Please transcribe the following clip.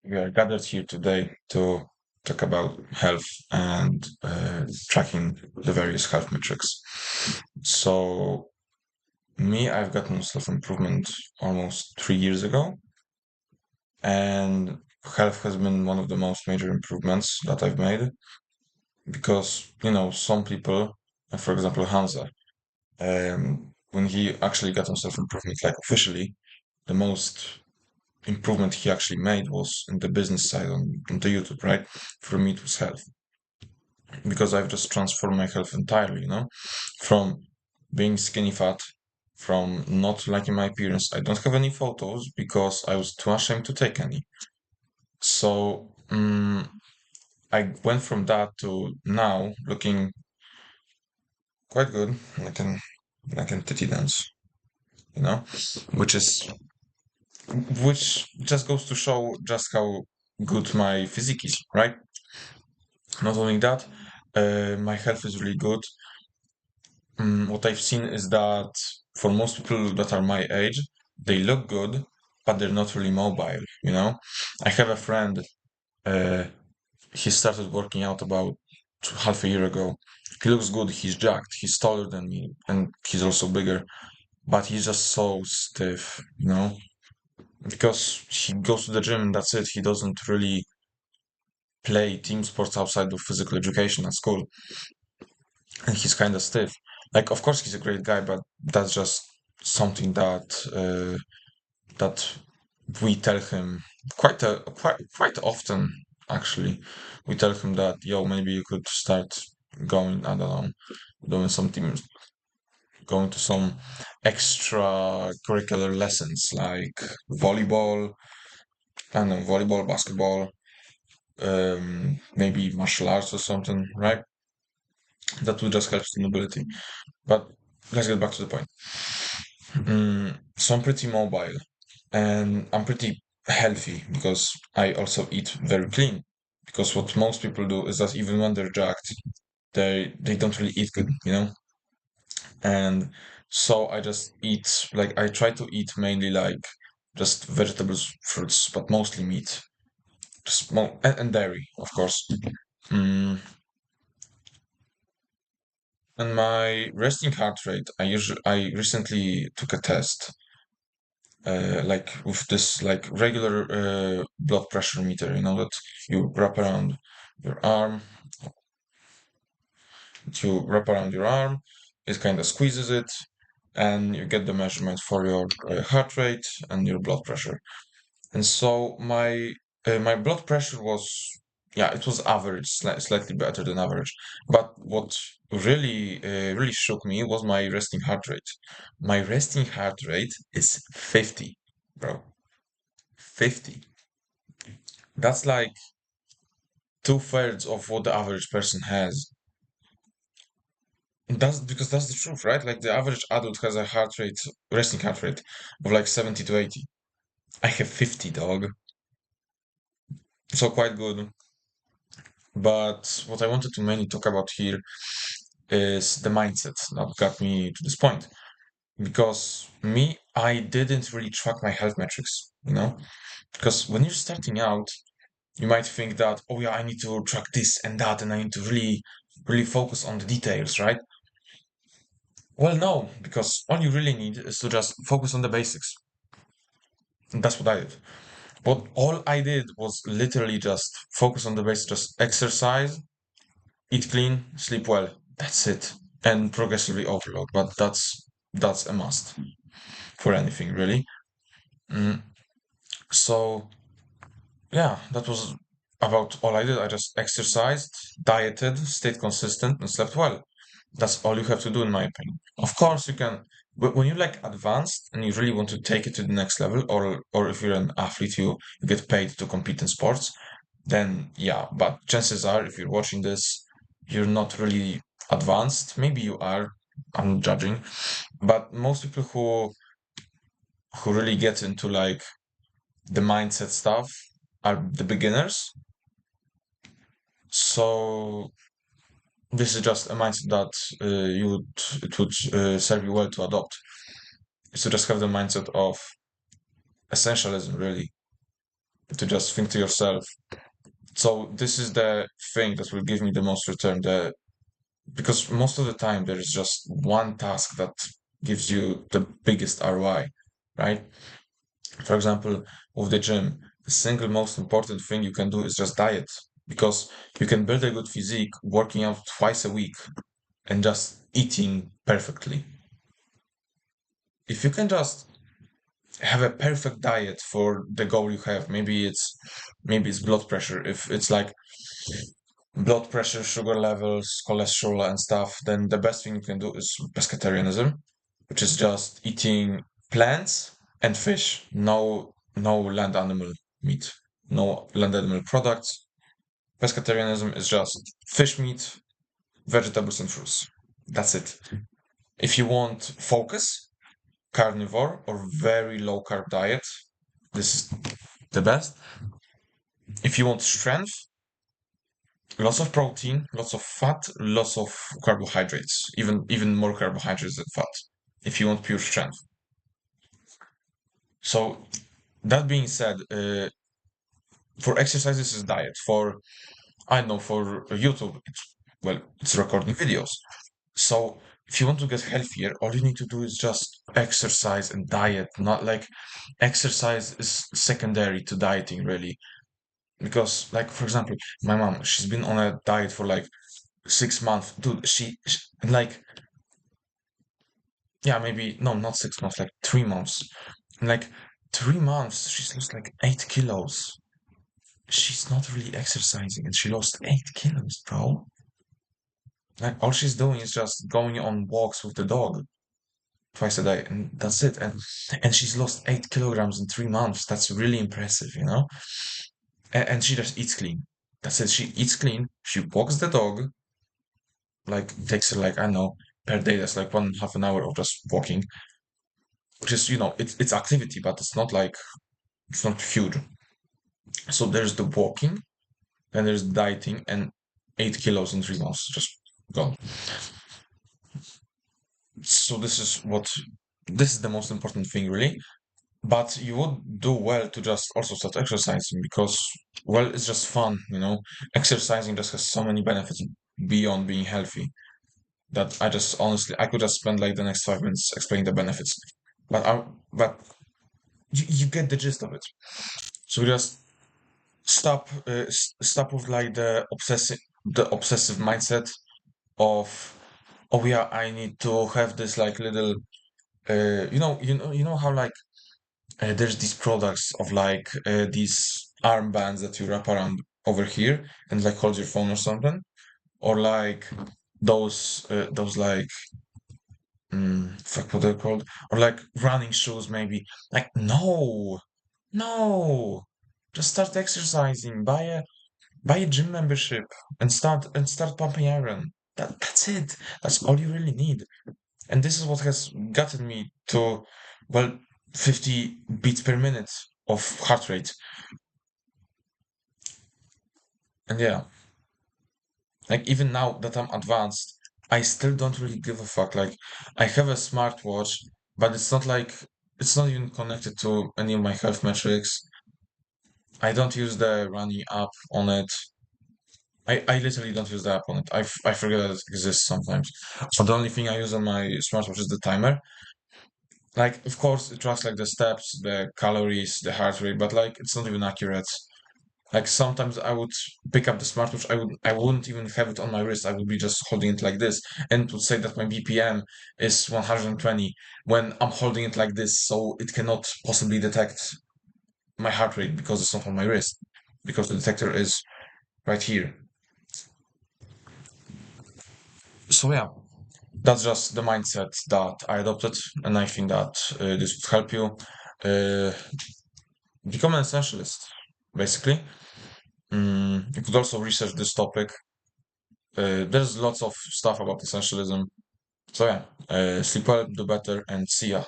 We are gathered here today to talk about health and tracking the various health metrics. So, I've gotten self-improvement almost 3 years ago, and health has been one of the most major improvements that I've made because, some people, for example, Hansa, when he actually got on self-improvement, like officially, the most improvement he actually made was in the business side on the YouTube, right? For me, it was health because I've just transformed my health entirely, from being skinny fat, from not liking my appearance. I don't have any photos because I was too ashamed to take any. So I went from that to now looking quite good. I can titty dance, you know, which is which just goes to show just how good my physique is, right? Not only that, my health is really good. What I've seen is that for most people that are my age, they look good, but they're not really mobile, I have a friend, uh, he started working out about half a year ago. He looks good, he's jacked, he's taller than me, and he's also bigger, but he's just so stiff, because he goes to the gym and that's it. He doesn't really play team sports outside of physical education at school, and he's kind of stiff. Like, of course, he's a great guy, but that's just something that we tell him quite often. Actually, we tell him that, yo, maybe you could start going. I don't know, doing some teams, going to some extra curricular lessons like volleyball. I don't know, volleyball, basketball, maybe martial arts or something, right? That will just help sustainability. But let's get back to the point. So I'm pretty mobile and I'm pretty healthy because I also eat very clean. Because what most people do is that even when they're jacked, they don't really eat good, And so I just eat like I try to eat mainly like just vegetables, fruits, but mostly meat, and dairy, of course. Mm, and my resting heart rate, I recently took a test like with this like regular blood pressure meter, that you wrap around your arm, it kind of squeezes it, and you get the measurement for your heart rate and your blood pressure. And so my blood pressure was, yeah, it was average, slightly better than average. But what really shook me was my resting heart rate. My resting heart rate is 50, bro. 50. That's like two-thirds of what the average person has. That's because that's the truth, right? Like the average adult has a resting heart rate of like 70 to 80. I have 50, dog. So quite good. But what I wanted to mainly talk about here is the mindset that got me to this point. Because I didn't really track my health metrics, Because when you're starting out, you might think that, oh yeah, I need to track this and that, and I need to really focus on the details, right? Well, no, because all you really need is to just focus on the basics. And that's what I did. But all I did was literally just focus on the basics, just exercise, eat clean, sleep well. That's it. And progressively overload. But that's a must for anything, really. Mm. So yeah, that was about all I did. I just exercised, dieted, stayed consistent, and slept well. That's all you have to do, in my opinion. Of course, you can. When you're like advanced and you really want to take it to the next level, or if you're an athlete, you get paid to compete in sports, then yeah. But chances are, if you're watching this, you're not really advanced. Maybe you are. I'm not judging, but most people who really get into like the mindset stuff are the beginners. So this is just a mindset that it would serve you well to adopt. Is to just have the mindset of essentialism, really. to just think to yourself. So this is the thing that will give me the most return. Because most of the time there is just one task that gives you the biggest ROI, right? For example, with the gym, the single most important thing you can do is just diet, because you can build a good physique working out twice a week and just eating perfectly. If you can just have a perfect diet for the goal you have, maybe it's blood pressure. If it's like blood pressure, sugar levels, cholesterol, and stuff, then the best thing you can do is pescatarianism, which is just eating plants and fish. No land animal meat, no land animal products. Pescatarianism is just fish meat, vegetables, and fruits. That's it. If you want focus, carnivore or very low carb diet, this is the best. If you want strength, lots of protein, lots of fat, lots of carbohydrates, even more carbohydrates than fat, if you want pure strength. So that being said, for exercise this is diet. For I know for YouTube, it's recording videos. So if you want to get healthier, all you need to do is just exercise and diet. Not like exercise is secondary to dieting, really. Because, like, for example, my mom, she's been on a diet for like 6 months. Dude, she like, yeah, maybe, no, not 6 months, like 3 months. In like 3 months, she's lost like 8 kilos. She's not really exercising and she lost 8 kilos, bro. Like, all she's doing is just going on walks with the dog twice a day, and that's it. And she's lost 8 kilograms in 3 months. That's really impressive, you know? And she just eats clean. That's it. She eats clean. She walks the dog, like, takes her, like, I don't know, per day, that's like 1.5 hours of just walking, which is, it's activity, but it's not huge. So there's the walking, then there's dieting, and 8 kilos in 3 months just gone. So this is the most important thing, really. But you would do well to just also start exercising because, well, it's just fun, you know. Exercising just has so many benefits beyond being healthy that I just honestly I could just spend like the next 5 minutes explaining the benefits. But you get the gist of it. So just stop with like the obsessive mindset of, oh yeah, I need to have this like little how like there's these products of like these armbands that you wrap around over here and like hold your phone or something, or like those like fuck what they're called, or like running shoes maybe. Like, no, no, just start exercising. Buy a gym membership and start pumping iron. That's it. That's all you really need. And this is what has gotten me to, well, 50 beats per minute of heart rate. And yeah, like even now that I'm advanced, I still don't really give a fuck. Like, I have a smartwatch, but it's not even connected to any of my health metrics. I don't use the running app on it. I literally don't use the app on it. I forget that it exists sometimes. So the only thing I use on my smartwatch is the timer. Like, of course, it tracks like the steps, the calories, the heart rate, but like it's not even accurate. Like sometimes I would pick up the smartwatch, I wouldn't even have it on my wrist. I would be just holding it like this, and it would say that my BPM is 120 when I'm holding it like this, so it cannot possibly detect my heart rate because it's not on my wrist, because the detector is right here. So yeah, that's just the mindset that I adopted, and I think that this would help you uh, become an essentialist, basically. You could also research this topic. There's lots of stuff about essentialism. So yeah, sleep well, do better, and see ya.